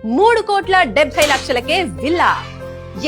3,70,00,000కే villa.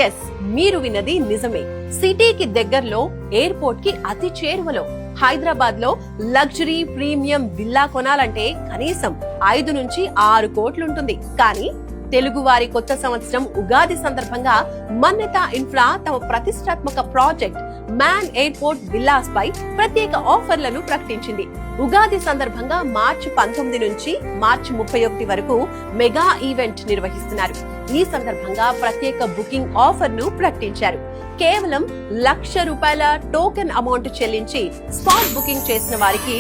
Yes, మీరు విన్నది నిజమే. సిటీకి దగ్గరలో, ఎయిర్పోర్ట్ కి అతి చేరువలో హైదరాబాద్ లో లగ్జరీ ప్రీమియం విల్లా కొనాలంటే కనీసం 5 నుంచి 6 కోట్లుంటుంది. కానీ తెలుగువారి కొత్త సంవత్సరం ఉగాది సందర్భంగా మన్యత ఇన్ఫ్రా తమ ప్రతిష్టాత్మక ప్రాజెక్ట్ మ్యాన్ ఎయిర్పోర్ట్ విల్లాస్ పై ప్రత్యేక ఆఫర్లను ప్రకటించింది. ఉగాది సందర్భంగా మార్చి 19 నుంచి మార్చి 31 వరకు మెగా ఈవెంట్ నిర్వహిస్తున్నారు. ఈ సందర్భంగా ప్రత్యేక బుకింగ్ ఆఫర్ ను ప్రకటించారు. కేవలం ₹1,00,000 టోకెన్ అమౌంట్ చెల్లించి స్పాట్ బుకింగ్ చేసిన వారికి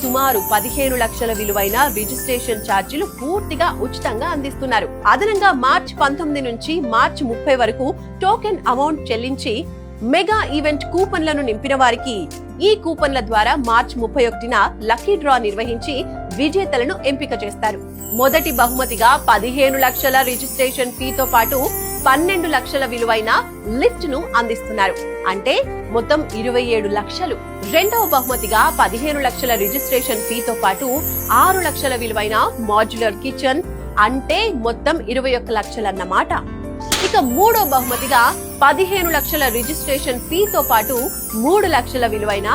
సుమారు 15 లక్షల విలువైన రిజిస్ట్రేషన్ ఛార్జీలు పూర్తిగా ఉచితంగా అందిస్తున్నారు. అదనంగా మార్చి 19 నుంచి మార్చి 30 వరకు టోకెన్ అమౌంట్ చెల్లించి మెగా ఈవెంట్ కూపన్లను నింపిన వారికి ఈ కూపన్ల ద్వారా మార్చి 31న లక్కీ డ్రా నిర్వహించి విజేతలను ఎంపిక చేస్తారు. మొదటి బహుమతిగా 15 లక్షల రిజిస్ట్రేషన్ ఫీతో పాటు 12 లక్షల విలువైన లిఫ్ట్ ను అందిస్తున్నారు. అంటే మొత్తం 27 లక్షలు. రెండవ బహుమతిగా 15 లక్షల రిజిస్ట్రేషన్ ఫీతో పాటు 6 లక్షల విలువైన మాడ్యులర్ కిచెన్, అంటే మొత్తం 21 లక్షలన్నమాట. ఇక మూడో బహుమతిగా 15 లక్షల రిజిస్ట్రేషన్ ఫీతో పాటు 3 లక్షల విలువైన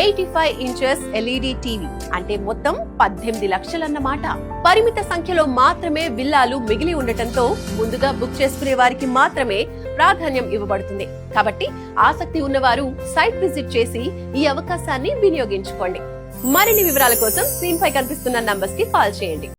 85 ఇంచెస్ ఎల్ఈడి టీవీ, అంటే మొత్తం 18 లక్షలన్నమాట. పరిమిత సంఖ్యలో మాత్రమే విల్లాలు మిగిలి ఉండటంతో ముందుగా బుక్ చేసుకునే వారికి మాత్రమే ప్రాధాన్యం ఇవ్వబడుతుంది. కాబట్టి ఆసక్తి ఉన్నవారు సైట్ విజిట్ చేసి ఈ అవకాశాన్ని వినియోగించుకోండి. మరిన్ని వివరాల కోసం స్క్రీన్ పై కనిపిస్తున్న నంబర్స్ కి కాల్ చేయండి.